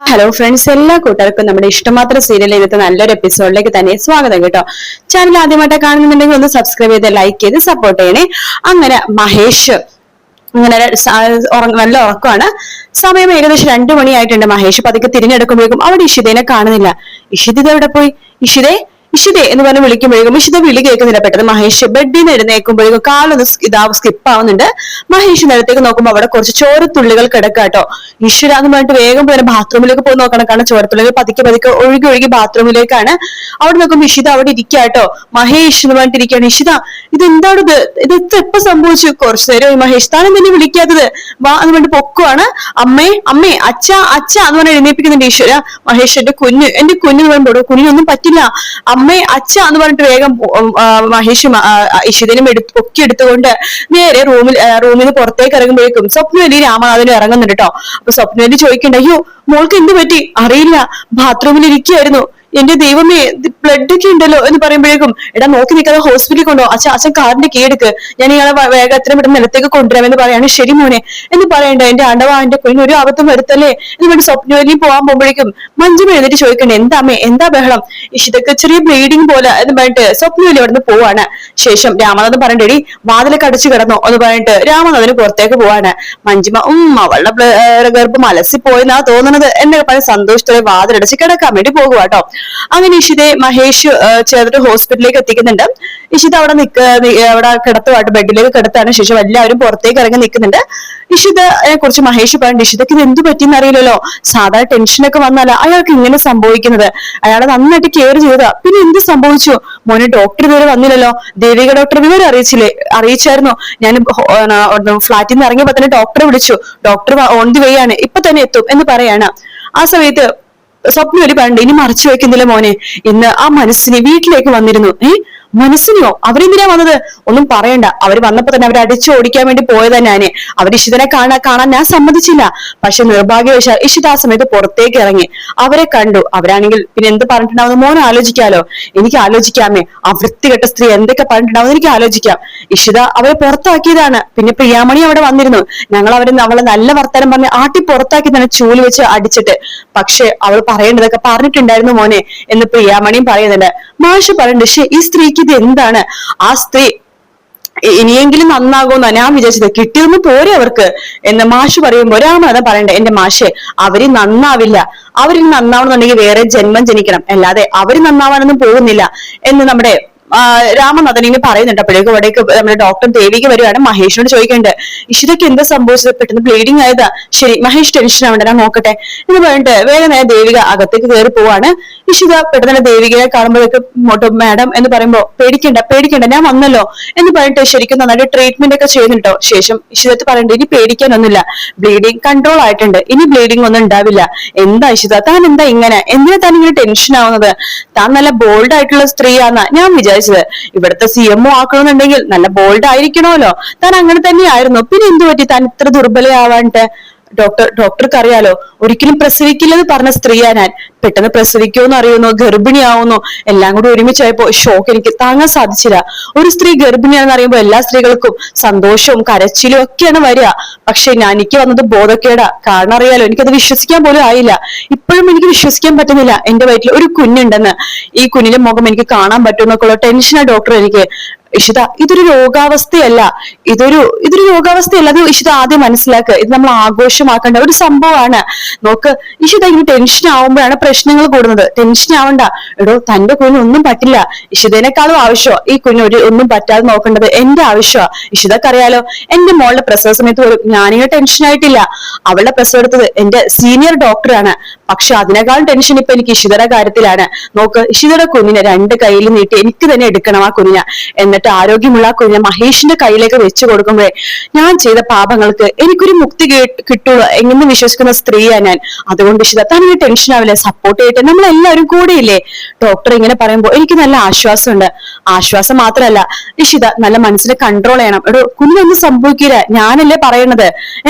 Hello friends, എല്ലാ കൂട്ടുകാർക്കും നമ്മുടെ ഇഷ്ടമാത്ര സീരിയൽ ഇന്നത്തെ നല്ലൊരു എപ്പിസോഡിലേക്ക് തന്നെ സ്വാഗതം കേട്ടോ. ചാനൽ ആദ്യമായിട്ട് കാണുന്നുണ്ടെങ്കിൽ ഒന്ന് സബ്സ്ക്രൈബ് ചെയ്ത് ലൈക്ക് ചെയ്ത് സപ്പോർട്ട് ചെയ്യണേ. അങ്ങനെ മഹേഷ് അങ്ങനെ നല്ല ഉറക്കമാണ്. സമയം ഏകദേശം 2 മണിയായിട്ടുണ്ട്. മഹേഷ് പതുക്കെ തിരിഞ്ഞെടുക്കുമ്പോഴേക്കും അവിടെ ഇഷിതേനെ കാണുന്നില്ല. ഇഷിത എവിടെ പോയി? ഇഷിതേ ഇഷിതേ എന്ന് പറഞ്ഞ് വിളിക്കുമ്പോഴേക്കും ഇഷിത വിളി കേൾക്കുന്നില്ല. പെട്ടെന്ന് മഹേഷ് ബെഡിൽ നിന്ന് എഴുന്നേൽക്കുമ്പോഴേക്കും കാലൊന്ന് സ്കിപ്പ് ആവുന്നുണ്ട്. മഹേഷ് നേരത്തേക്ക് നോക്കുമ്പോൾ അവിടെ കുറച്ച് ചോരത്തുള്ളികൾ കിടക്കാട്ടോ. ഈശ്വര എന്ന് പറഞ്ഞിട്ട് വേഗം പോയി ബാത്റൂമിലേക്ക് പോയി നോക്കണം. കാരണം ചോരത്തുള്ളികൾ പതുക്കെ പതുക്കെ ഒഴുകി ബാത്റൂമിലേക്കാണ്. അവിടെ നോക്കുമ്പോൾ ഇഷിത അവിടെ ഇരിക്കാട്ടോ. മഹേഷ് എന്ന് പറഞ്ഞിട്ട് ഇരിക്കുകയാണ്. ഇഷിത ഇതെന്താണ് ഇത് എപ്പോ സംഭവിച്ചു? കുറച്ചു നേരം മഹേഷ് താൻ എന്തിനെ വിളിക്കാത്തത്? വാ എന്ന് പറഞ്ഞിട്ട് പൊക്കുവാണ്. അമ്മേ അമ്മേ അച്ഛ അച്ഛ എന്ന് പറഞ്ഞ് എഴുന്നേൽപ്പിക്കുന്നുണ്ട്. ഈശ്വര മഹേഷ് എന്റെ കുഞ്ഞ് എന്ന് പറയുമ്പോൾ കുഞ്ഞിനൊന്നും പറ്റില്ല, അമ്മേ അച്ഛ എന്ന് പറഞ്ഞിട്ട് വേഗം മഹേഷ് ഇഷിതനും പൊക്കിയെടുത്തുകൊണ്ട് നേരെ റൂമിൽ നിന്ന് പുറത്തേക്ക് ഇറങ്ങുമ്പോഴേക്കും സ്വപ്നവലി രാമനാഥനും ഇറങ്ങുന്നുണ്ട് കേട്ടോ. അപ്പൊ സ്വപ്നവലി ചോദിക്കണ്ട, അയ്യോ മോൾക്ക് എന്ത് പറ്റി? അറിയില്ല, ബാത്റൂമിൽ ഇരിക്കുകയായിരുന്നു. എന്റെ ദൈവമേ, ബ്ലഡ് ഒക്കെ ഉണ്ടല്ലോ എന്ന് പറയുമ്പോഴേക്കും എടാ നോക്കി നിൽക്കാതെ ഹോസ്പിറ്റലിൽ കൊണ്ടോ, അച്ഛൻ കാറിന്റെ കീ എടുക്ക്, ഞാൻ ഇയാളെ വേഗം എത്രയും പെട്ടെന്ന് നിലത്തേക്ക് കൊണ്ടുവരാമെന്ന് പറയാണ്. ശരി മോനെ എന്ന് പറയണ്ട, എന്റെ ആണ്ടവാ എന്റെ കുഞ്ഞിന് ഒരു ആപത്തും വരുത്തല്ലേ എന്ന് പറഞ്ഞ് സ്വപ്നവലിയും പോകാൻ പോകുമ്പോഴേക്കും മഞ്ജു എഴുന്നേറ്റ് ചോദിക്കണ്ടേ, എന്താ അമ്മേ എന്താ ബഹളം? ഇഷിതക്ക് ചെറിയ ബ്ലീഡിങ് പോലെ എന്ന് പറഞ്ഞിട്ട് സ്വപ്നവലി അവിടെ നിന്ന് പോവാണ്. ശേഷം രാമനാഥൻ പറയണ്ടേടി വാതിലൊക്കെ അടച്ചു കിടന്നോ എന്ന് പറഞ്ഞിട്ട് രാമനാഥന് പുറത്തേക്ക് പോവാണ്. മഞ്ജുമ അവളുടെ ഗർഭം അലസിപ്പോയെന്നാ തോന്നുന്നത് എന്നൊക്കെ പറഞ്ഞ് സന്തോഷത്തോടെ വാതിലടച്ച് കിടക്കാൻ വേണ്ടി പോകുക കേട്ടോ. അങ്ങനെ ഇഷിതയെ മഹേഷ് ചേർന്നിട്ട് ഹോസ്പിറ്റലിലേക്ക് എത്തിക്കുന്നുണ്ട്. ഇഷിത അവിടെ അവിടെ കിടത്തുമായിട്ട് ബെഡിലേക്ക് കിടത്താണ്. ശേഷം എല്ലാവരും പുറത്തേക്ക് ഇറങ്ങി നിൽക്കുന്നുണ്ട്. ഇഷിതയെ കുറിച്ച് മഹേഷ് പറഞ്ഞു, ഇഷിതക്ക് ഇത് എന്ത് പറ്റിയെന്ന് അറിയില്ലല്ലോ, സാധാരണ ടെൻഷനൊക്കെ വന്നാല അയാൾക്ക് ഇങ്ങനെ സംഭവിക്കുന്നത്, അയാളെ നന്നായിട്ട് കെയർ ചെയ്തതാ, പിന്നെ എന്ത് സംഭവിച്ചു മോനെ? ഡോക്ടർ ഇതുവരെ വന്നില്ലല്ലോ. ദേവിക ഡോക്ടർ വിവരം അറിയിച്ചായിരുന്നു. ഞാൻ ഫ്ലാറ്റിൽ നിന്ന് ഇറങ്ങിയപ്പോ തന്നെ ഡോക്ടറെ വിളിച്ചു, ഡോക്ടർ ഓൺ ദി വേ ആണ്, ഇപ്പൊ തന്നെ എത്തും എന്ന് പറയാണ്. ആ സമയത്ത് സ്വപ്നം പറഞ്ഞു, ഇനി മറച്ചു വെക്കുന്നില്ല മോനെ, ഇന്ന് ആ മനസ്സിനെ വീട്ടിലേക്ക് വന്നിരുന്നു. മനസ്സിനെയോ? അവരെന്തിനാ വന്നത്? ഒന്നും പറയണ്ട, അവര് വന്നപ്പോ തന്നെ അവരെ അടിച്ചു ഓടിക്കാൻ വേണ്ടി പോയതാ ഞാന്. അവർ ഇഷിതനെ കാണാൻ ഞാൻ സമ്മതിച്ചില്ല. പക്ഷെ നിർഭാഗ്യവശാൽ ഇഷിത ആ സമയത്ത് പുറത്തേക്ക് ഇറങ്ങി അവരെ കണ്ടു. അവരാണെങ്കിൽ പിന്നെ എന്ത് പറഞ്ഞിട്ടുണ്ടാവുന്ന മോൻ ആലോചിക്കാലോ. എനിക്ക് ആലോചിക്കാമേ, ആ വൃത്തികെട്ട സ്ത്രീ എന്തൊക്കെ പറഞ്ഞിട്ടുണ്ടാവുന്ന എനിക്ക് ആലോചിക്കാം. ഇഷിത അവരെ പുറത്താക്കിയതാണ്. പിന്നെ പ്രിയാമണി അവിടെ വന്നിരുന്നു. ഞങ്ങൾ അവളെ നല്ല വർത്താനം പറഞ്ഞ് ആട്ടി പുറത്താക്കിയതാണ്, ചൂല് വെച്ച് അടിച്ചിട്ട്. പക്ഷെ അവൾ പറയേണ്ടതൊക്കെ പറഞ്ഞിട്ടുണ്ടായിരുന്നു മോനെ എന്ന് പ്രിയാമണിയും പറയുന്നുണ്ട്. മാഷ് പറയുന്നുണ്ട്, പക്ഷെ ഈ സ്ത്രീക്ക് ഇത് എന്താണ്? ആ സ്ത്രീ ഇനിയെങ്കിലും നന്നാകുമെന്നാ ഞാൻ വിചാരിച്ചത്, കിട്ടിയൊന്നും പോരെ അവർക്ക് എന്ന് മാഷ് പറയുമ്പോ രാമനാഥൻ പറയണ്ടേ, എന്റെ മാഷെ അവര് നന്നാവില്ല, അവര് നന്നാവണമെന്നുണ്ടെങ്കിൽ വേറെ ജന്മം ജനിക്കണം, അല്ലാതെ അവര് നന്നാവാനൊന്നും പോകുന്നില്ല എന്ന് നമ്മുടെ രാമനാഥൻ ഇങ്ങനെ പറയുന്നുണ്ട്. അപ്പോഴേക്കും അവിടേക്ക് നമ്മുടെ ഡോക്ടർ ദേവിക വരുവാണ്. മഹേഷിനോട് ചോദിക്കേണ്ടത്, ഇഷിതയ്ക്ക് എന്താ സംഭവിച്ചത്? പെട്ടെന്ന് ബ്ലീഡിങ് ആയതാ. ശരി മഹേഷ് ടെൻഷൻ ആവണ്ട, ഞാൻ നോക്കട്ടെ എന്ന് പറഞ്ഞിട്ട് വേഗം നേരെ ദേവിക അകത്തേക്ക് കയറി പോവാണ്. ഇഷിത പെട്ടെന്ന് ദേവികയെ കാണുമ്പോഴേക്കും മാഡം എന്ന് പറയുമ്പോ പേടിക്കണ്ട ഞാൻ വന്നല്ലോ എന്ന് പറഞ്ഞിട്ട് ശരിക്കും നന്നായിട്ട് ട്രീറ്റ്മെന്റ് ഒക്കെ ചെയ്യുന്നുണ്ടോ. ശേഷം ഇഷിതത്ത് പറയണ്ട, ഇനി പേടിക്കാനൊന്നുമില്ല, ബ്ലീഡിങ് കൺട്രോൾ ആയിട്ടുണ്ട്, ഇനി ബ്ലീഡിങ് ഒന്നും ഉണ്ടാവില്ല. എന്താ ഇഷിത താൻ എന്താ ഇങ്ങനെ, എന്തിനാ താൻ ഇങ്ങനെ ടെൻഷൻ ആവുന്നത്? താൻ നല്ല ബോൾഡ് ആയിട്ടുള്ള സ്ത്രീയാന്നാ ഞാൻ വിചാരിച്ചത്. ഇവിടുത്തെ CMO ആക്കണമെന്നുണ്ടെങ്കിൽ നല്ല ബോൾഡ് ആയിരിക്കണമല്ലോ. താൻ അങ്ങനെ തന്നെയായിരുന്നു, പിന്നെ എന്തു പറ്റി താൻ ഇത്ര ദുർബലയാവാണ്ട്? ഡോക്ടർക്ക് അറിയാലോ, ഒരിക്കലും പ്രസവിക്കില്ലെന്ന് പറഞ്ഞ സ്ത്രീയാ ഞാൻ. പെട്ടെന്ന് പ്രസവിക്കുമെന്ന് അറിയുന്നു, ഗർഭിണിയാവുന്നു, എല്ലാം കൂടി ഒരുമിച്ചായപ്പോ ഷോക്ക് എനിക്ക് താങ്ങാൻ സാധിച്ചില്ല. ഒരു സ്ത്രീ ഗർഭിണിയാണെന്ന് അറിയുമ്പോൾ എല്ലാ സ്ത്രീകൾക്കും സന്തോഷവും കരച്ചിലും ഒക്കെയാണ് വരിക. പക്ഷെ എനിക്ക് വന്നത് ബോധക്കേടാ. കാരണം അറിയാലോ, എനിക്കത് വിശ്വസിക്കാൻ പോലും ആയില്ല. ഇപ്പോഴും എനിക്ക് വിശ്വസിക്കാൻ പറ്റുന്നില്ല എന്റെ വയറ്റിൽ ഒരു കുഞ്ഞുണ്ടെന്ന്. ഈ കുഞ്ഞിന്റെ മുഖം എനിക്ക് കാണാൻ പറ്റുമെന്നൊക്കെയുള്ള ടെൻഷനാ ഡോക്ടർ എനിക്ക്. ഇഷിത ഇതൊരു രോഗാവസ്ഥയല്ല, ഇതൊരു രോഗാവസ്ഥയല്ല, അത് ഇഷിത ആദ്യം മനസ്സിലാക്കുക. ഇത് നമ്മൾ ആഘോഷമാക്കേണ്ട ഒരു സംഭവമാണ്. നോക്ക് ഇഷിത ഇങ്ങനെ ടെൻഷൻ ആവുമ്പോഴാണ് പ്രശ്നങ്ങൾ കൂടുന്നത്. ടെൻഷൻ ആവണ്ട എടോ, തന്റെ കുഞ്ഞിന് ഒന്നും പറ്റില്ല. ഇഷിതേനേക്കാളും ആവശ്യമോ ഈ കുഞ്ഞ് ഒന്നും പറ്റാതെ നോക്കേണ്ടത് എന്റെ ആവശ്യമാ. ഇഷിതക്കറിയാലോ, എന്റെ മോളുടെ പ്രസവ സമയത്ത് പോലും ഞാനിങ്ങനെ ടെൻഷൻ ആയിട്ടില്ല. അവളുടെ പ്രസവം എടുത്തത് എന്റെ സീനിയർ ഡോക്ടറാണ്. പക്ഷെ അതിനേക്കാളും ടെൻഷൻ ഇപ്പൊ എനിക്ക് ഇഷിതയുടെ കാര്യത്തിലാണ്. നോക്ക് ഇഷിതയുടെ കുഞ്ഞിനെ 2 കൈയിൽ നീട്ടി എനിക്ക് തന്നെ എടുക്കണം ആ കുഞ്ഞിനെ. എന്നിട്ട് ആരോഗ്യമുള്ള ആ കുഞ്ഞിനെ മഹേഷിന്റെ കയ്യിലേക്ക് വെച്ചു കൊടുക്കുമ്പോഴേ ഞാൻ ചെയ്ത പാപങ്ങൾക്ക് എനിക്കൊരു മുക്തി കിട്ടുള്ളൂ എങ്ങനെ വിശ്വസിക്കുന്ന സ്ത്രീയാ ഞാൻ. അതുകൊണ്ട് ഇഷിത താൻ ടെൻഷൻ ആവില്ലേ, സപ്പോർട്ട് ചെയ്തിട്ട് നമ്മളെല്ലാവരും കൂടെയില്ലേ. ഡോക്ടർ ഇങ്ങനെ പറയുമ്പോൾ എനിക്ക് നല്ല ആശ്വാസമുണ്ട്. ആശ്വാസം മാത്രമല്ല ഇഷിത നല്ല മനസ്സിനെ കൺട്രോൾ ചെയ്യണം. എടോ കുഞ്ഞൊന്നും സംഭവിക്കില്ല, ഞാനല്ലേ പറയണത്.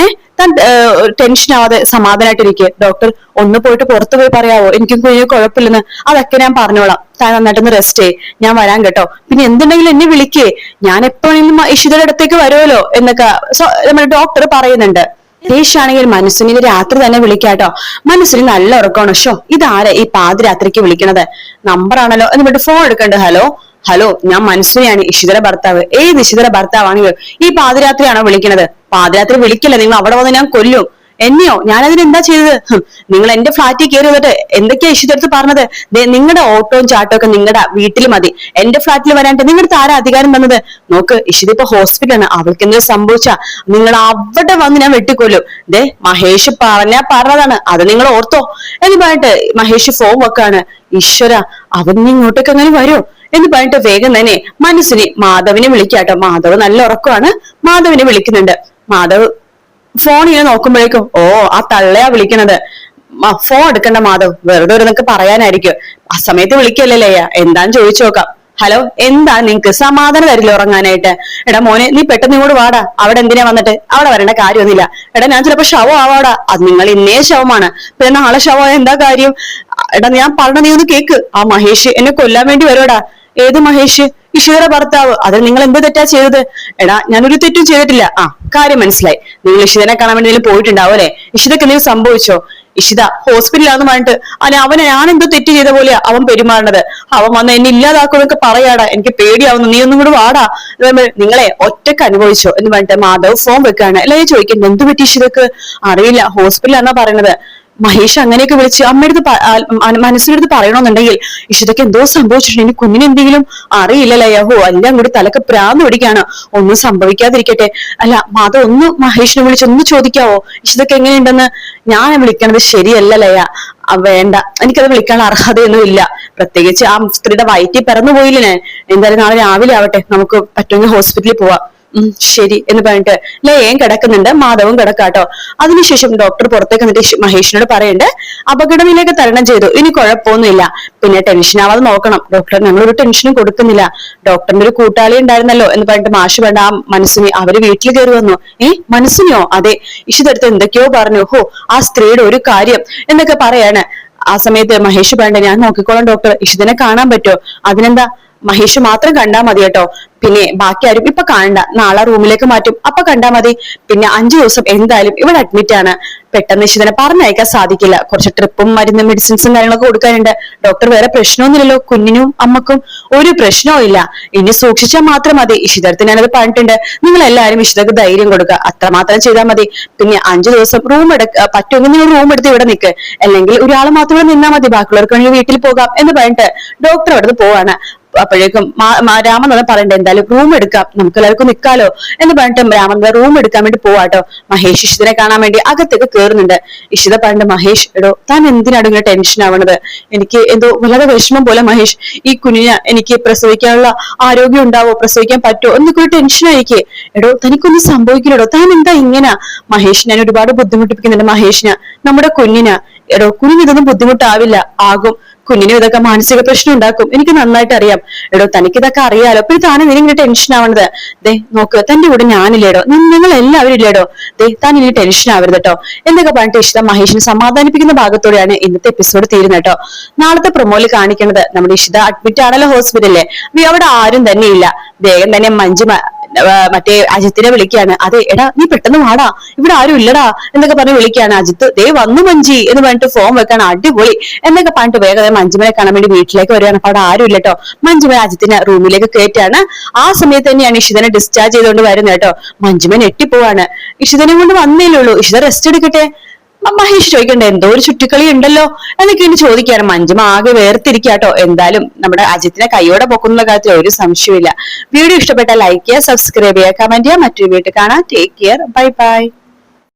താൻ ടെൻഷൻ ആവാതെ സമാധാനമായിട്ടിരിക്കുക. ഡോക്ടർ ഒന്ന് പോയിട്ട് പുറത്തു പോയി പറയാവോ, എനിക്കും കുഞ്ഞിന് കുഴപ്പമില്ലെന്ന്? അതൊക്കെ ഞാൻ പറഞ്ഞോളാം, താൻ നന്നായിട്ടൊന്ന് റെസ്റ്റ് ചെയ്യ്, ഞാൻ വരാൻ കേട്ടോ. പിന്നെ എന്തുണ്ടെങ്കിലും എന്നെ വിളിക്കേ, ഞാൻ എപ്പോഴെങ്കിലും ഇഷിതയുടെ അടുത്തേക്ക് വരുമല്ലോ എന്നൊക്കെ നമ്മുടെ ഡോക്ടർ പറയുന്നുണ്ട്. ദേശാണെങ്കിൽ മനസ്സിന് രാത്രി തന്നെ വിളിക്കാട്ടോ. മനസ്സിന് നല്ല ഉറക്കമാണ്. ഷോ ഇതാരെ ഈ പാതിരാത്രിക്ക് വിളിക്കണത്? നമ്പറാണല്ലോ എന്ന് പറഞ്ഞിട്ട് ഫോൺ എടുക്കണ്ട്. ഹലോ ഹലോ, ഞാൻ മനസ്സിനെയാണ്, ഇഷിതര ഭർത്താവ്. ഏത് ഇഷിതര ഭർത്താവാണെങ്കിലും ഈ പാതിരാത്രിയാണോ വിളിക്കണത്? പാതിരാത്രി വിളിക്കില്ല, നിങ്ങൾ അവിടെ വന്ന് ഞാൻ കൊല്ലും. എന്നെയോ? ഞാനതിന് എന്താ ചെയ്തത്? നിങ്ങൾ എന്റെ ഫ്ലാറ്റിൽ കയറി വന്നിട്ട് എന്തൊക്കെയാ ഇഷിതടുത്ത് പറഞ്ഞത്? നിങ്ങളുടെ ഓട്ടവും ചാട്ടവും ഒക്കെ നിങ്ങളുടെ വീട്ടിൽ മതി, എന്റെ ഫ്ലാറ്റിൽ വരാണ്ട് നിങ്ങളുടെ ആരാ അധികാരം തന്നത്? നോക്ക്, ഇഷിത ഇപ്പൊ ഹോസ്പിറ്റലാണ്, അവൾക്ക് എന്തെങ്കിലും സംഭവിച്ചാ നിങ്ങൾ അവിടെ വന്ന് ഞാൻ വെട്ടിക്കൊല്ലും. മഹേഷ് പറഞ്ഞതാണ്, അത് നിങ്ങൾ ഓർത്തോ എന്ന് പറഞ്ഞിട്ട് മഹേഷ് ഫോൺ വെക്കാണ്. ഈശ്വര, അവൻ ഇങ്ങോട്ടേക്ക് അങ്ങനെ വരുമോ എന്ന് പറഞ്ഞിട്ട് വേഗം തന്നെ മനസ്സിന് മാധവിനെ വിളിക്കാട്ടോ. മാധവ് നല്ല ഉറക്കമാണ്, മാധവിനെ വിളിക്കുന്നുണ്ട്. മാധവ് ഫോൺ ഇങ്ങനെ നോക്കുമ്പോഴേക്കും ഓ ആ തള്ളയാ വിളിക്കണത്. ഫോൺ എടുക്കണ്ട മാധവ്, വെറുതെ ഒരു നിനക്ക് പറയാനായിരിക്കും. ആ സമയത്ത് വിളിക്കല്ലേ എന്താന്ന് ചോദിച്ചു നോക്കാം. ഹലോ, എന്താ നിങ്ങക്ക് സമാധാനം തരില്ല ഉറങ്ങാനായിട്ട്? എടാ മോനെ, നീ പെട്ടെന്ന് ഇങ്ങോട്ട് വാടാ. അവിടെ എന്തിനാ വന്നിട്ട്? അവിടെ വരേണ്ട കാര്യമൊന്നുമില്ല. എടാ ഞാൻ ചിലപ്പോ ശവം ആവാടാ. അത് നിങ്ങൾ ഇന്നേ ശവമാണ്, പിന്നെ നാളെ ശവമായ എന്താ കാര്യം? എടാ ഞാൻ പറഞ്ഞ നീ ഒന്ന് കേക്ക്. ആ മഹേഷ് എന്നെ കൊല്ലാൻ വേണ്ടി വരുവാടാ. ഏത് മഹേഷ്? ഇഷിതയുടെ ഭർത്താവ്. അത് നിങ്ങൾ എന്ത് തെറ്റാ ചെയ്തത്? എടാ ഞാനൊരു തെറ്റും ചെയ്തിട്ടില്ല. ആ കാര്യം മനസ്സിലായി, നിങ്ങൾ ഇഷിതനെ കാണാൻ വേണ്ടി പോയിട്ടുണ്ടാവും അല്ലെ? ഇഷിതക്ക് എന്തെങ്കിലും സംഭവിച്ചോ? ഇഷിത ഹോസ്പിറ്റലാന്ന് പറഞ്ഞിട്ട് അവനെ ഞാനെന്തോ തെറ്റ് ചെയ്ത പോലെയാ അവൻ പെരുമാറണത്. അവൻ വന്ന് എന്നെ ഇല്ലാതാക്കുമെന്നൊക്കെ പറയാടാ, എനിക്ക് പേടിയാവുന്നു, നീ ഒന്നും കൂടെ വാടാ. നിങ്ങളെ ഒറ്റക്ക് അനുഭവിച്ചോ എന്ന് പറഞ്ഞിട്ട് മാധവ് ഫോൺ വെക്കാണ്. അല്ലെ ചോദിക്കുന്നത്, എന്ത് പറ്റി ഇഷിതക്ക്? അറിയില്ല, ഹോസ്പിറ്റലാന്നാ പറയണത്. മഹേഷ് അങ്ങനെയൊക്കെ വിളിച്ച് അമ്മയെടുത്ത് മനസ്സിലെടുത്ത് പറയണമെന്നുണ്ടെങ്കിൽ ഇഷിതയ്ക്ക് എന്തോ സംഭവിച്ചിട്ടുണ്ട്. ഇനി കുഞ്ഞിന് എന്തെങ്കിലും അറിയില്ലല്ലോ. യഹോ, എല്ലാം കൂടി തലക്ക് പ്രാന്ത് പിടിക്കാണ്. ഒന്നും സംഭവിക്കാതിരിക്കട്ടെ. അല്ല മാധവ്, ഒന്ന് മഹേഷിനെ വിളിച്ചൊന്ന് ചോദിക്കാവോ ഇഷിതയ്ക്ക് എങ്ങനെയുണ്ടെന്ന്? ഞാൻ വിളിക്കണത് ശരിയല്ല ലയ, വേണ്ട, എനിക്കത് വിളിക്കാൻ അർഹതയൊന്നും ഇല്ല. പ്രത്യേകിച്ച് ആ സ്ത്രീയുടെ വയറ്റിൽ പിറന്നു പോയില്ലേ. എന്തായാലും നാളെ രാവിലെ ആവട്ടെ, നമുക്ക് പറ്റുമെങ്കിൽ ഹോസ്പിറ്റലിൽ പോവാം. ശരി എന്ന് പറഞ്ഞിട്ട് ലയയും കിടക്കുന്നുണ്ട്, മാധവും കിടക്കാട്ടോ. അതിനുശേഷം ഡോക്ടർ പുറത്തേക്ക് വന്നിട്ട് മഹേഷിനോട് പറയണ്ട്, അപകടമിലേക്ക് തരണം ചെയ്തു, ഇനി കുഴപ്പമൊന്നുമില്ല, പിന്നെ ടെൻഷൻ ആവാതെ നോക്കണം. ഡോക്ടർ ഞങ്ങളൊരു ടെൻഷനും കൊടുക്കുന്നില്ല. ഡോക്ടറിന്റെ ഒരു കൂട്ടാളി ഉണ്ടായിരുന്നല്ലോ എന്ന് പറഞ്ഞിട്ട് മാഷ് വേണ്ട ആ മനസ്സിനെ അവര് വീട്ടിൽ കയറി വന്നു. മനസ്സിനെയോ? അതെ, ഇഷിതടുത്ത് എന്തൊക്കെയോ പറഞ്ഞു. ഹോ, ആ സ്ത്രീയുടെ ഒരു കാര്യം എന്നൊക്കെ പറയാണ്. ആ സമയത്ത് മഹേഷ് വേണ്ട, ഞാൻ നോക്കിക്കോളാം ഡോക്ടർ, ഇഷിതനെ കാണാൻ പറ്റുമോ? അതിനെന്താ, മഹേഷ് മാത്രം കണ്ടാ മതി കേട്ടോ, പിന്നെ ബാക്കി ആരും ഇപ്പൊ കാണണ്ട, നാളെ റൂമിലേക്ക് മാറ്റും, അപ്പൊ കണ്ടാ മതി. പിന്നെ 5 ദിവസം എന്തായാലും ഇവിടെ അഡ്മിറ്റ് ആണ്. പെട്ടെന്ന് ഇഷിതനെ പറഞ്ഞയക്കാൻ സാധിക്കില്ല, കുറച്ച് ട്രിപ്പും മരുന്നും മെഡിസിൻസും കാര്യങ്ങളൊക്കെ കൊടുക്കാനുണ്ട്. ഡോക്ടർ വേറെ പ്രശ്നമൊന്നുമില്ലല്ലോ, കുഞ്ഞിനും അമ്മക്കും ഒരു പ്രശ്നവും ഇല്ല, ഇനി സൂക്ഷിച്ചാൽ മാത്രം മതി. ഇഷിതടുത്ത് ഞാനത് പറഞ്ഞിട്ടുണ്ട്, നിങ്ങൾ എല്ലാവരും ഇഷിതക്ക് ധൈര്യം കൊടുക്കുക, അത്രമാത്രം ചെയ്താൽ മതി. പിന്നെ 5 ദിവസം റൂം പറ്റുമെങ്കിൽ നിങ്ങൾ റൂം എടുത്ത് ഇവിടെ നിൽക്ക്, അല്ലെങ്കിൽ ഒരാൾ മാത്രമേ നിന്നാൽ മതി, ബാക്കിയുള്ളവർക്ക് വേണമെങ്കിൽ വീട്ടിൽ പോകാം എന്ന് പറഞ്ഞിട്ട് ഡോക്ടർ അവിടുന്ന് പോവാണ്. അപ്പോഴേക്കും രാമനാഥൻ പറയണ്ട, എന്തായാലും റൂം എടുക്കാം, നമുക്ക് എല്ലാവർക്കും നിൽക്കാലോ എന്ന് പറഞ്ഞിട്ട് രാമനാഥൻ റൂം എടുക്കാൻ വേണ്ടി പോവാട്ടോ. മഹേഷ് ഇഷിതനെ കാണാൻ വേണ്ടി അകത്തേക്ക് കേറുന്നുണ്ട്. ഇഷിത പറഞ്ഞിട്ട്, മഹേഷ് എടോ താൻ എന്തിനാണ് ഇങ്ങനെ ടെൻഷൻ ആവണത്? എനിക്ക് എന്തോ വളരെ വിഷമം പോലെ മഹേഷ്, ഈ കുഞ്ഞിനെ എനിക്ക് പ്രസവിക്കാനുള്ള ആരോഗ്യം ഉണ്ടാവോ, പ്രസവിക്കാൻ പറ്റുമോ എന്നൊക്കെ ഒരു ടെൻഷൻ ആയിരിക്കേ. എടോ തനിക്കൊന്നും സംഭവിക്കില്ലടോ, താൻ എന്താ ഇങ്ങനെ? മഹേഷ്, ഞാൻ ഒരുപാട് ബുദ്ധിമുട്ടിപ്പിക്കുന്നുണ്ട് മഹേഷിന്, നമ്മുടെ കുഞ്ഞിന്. എടോ കുഞ്ഞിന് ഇതൊന്നും ബുദ്ധിമുട്ടാവില്ല, ആകും, കുഞ്ഞിനും ഇതൊക്കെ മാനസിക പ്രശ്നം ഉണ്ടാക്കും, എനിക്ക് നന്നായിട്ട് അറിയാം. എടോ തനിക്ക് ഇതൊക്കെ അറിയാലോ, പിന്നെ താൻ ഇങ്ങനെ ടെൻഷൻ ആവണത്? നോക്ക്, തന്റെ കൂടെ ഞാനില്ലേടോ, നിങ്ങൾ എല്ലാവരും ഇല്ലേടോ, താൻ ഇനി ടെൻഷൻ ആവരുത് കേട്ടോ എന്നൊക്കെ പറഞ്ഞിട്ട് ഇഷിത മഹേഷിനെ സമാധാനിപ്പിക്കുന്ന ഭാഗത്തോടെയാണ് ഇന്നത്തെ എപ്പിസോഡ് തീരുന്നത് കേട്ടോ. നാളത്തെ പ്രൊമോയിൽ കാണിക്കുന്നത് നമ്മുടെ ഇഷിത അഡ്മിറ്റ് ആണല്ലോ ഹോസ്പിറ്റലിലെ, അവിടെ ആരും തന്നെ ഇല്ല. വേഗം തന്നെ മഞ്ജു മറ്റേ അജിത്തിനെ വിളിക്കാണ്. അതെ എടാ, നീ പെട്ടെന്ന് വാടാ, ഇവിടെ ആരും ഇല്ലടാ എന്നൊക്കെ പറഞ്ഞ് വിളിക്കാണ്. അജിത്ത് വന്നു മഞ്ജി എന്ന് പറഞ്ഞിട്ട് ഫോൺ വെക്കാണ്. അടിപൊളി എന്നൊക്കെ പറഞ്ഞിട്ട് വേഗം മഞ്ജുമനെ കാണാൻ വേണ്ടി വീട്ടിലേക്ക് വരികയാണ്. അപ്പൊ അവിടെ ആരും ഇല്ലട്ടോ. മഞ്ജുമ അജിത്തിനെ റൂമിലേക്ക് കയറ്റാണ്. ആ സമയത്ത് തന്നെയാണ് ഇഷിതനെ ഡിസ്ചാർജ് ചെയ്തുകൊണ്ട് വരുന്നത് കേട്ടോ. മഞ്ജുമൻ ഞെട്ടിപ്പോവാണ്. ഇഷിതനെ കൊണ്ട് വന്നേലുള്ളൂ, ഇഷിത റെസ്റ്റ് എടുക്കട്ടെ. മഹേഷ് ചോദിക്കണ്ടേ, എന്തോ ഒരു ചുറ്റിക്കളി ഉണ്ടല്ലോ എന്നൊക്കെ ഇനി ചോദിക്കാണ്. മഞ്ജുമ ആകെ വേർതിരിക്കാട്ടോ. എന്തായാലും നമ്മുടെ അജിത്തിനെ കൈയോടെ പൊക്കുന്ന കാര്യത്തിൽ ഒരു സംശയമില്ല. വീഡിയോ ഇഷ്ടപ്പെട്ടാൽ ലൈക്ക് ചെയ്യുക, സബ്സ്ക്രൈബ് ചെയ്യുക, കമന്റ് ചെയ്യുക. മറ്റൊരു വീട്ടിൽ കാണാം. Take care, bye bye.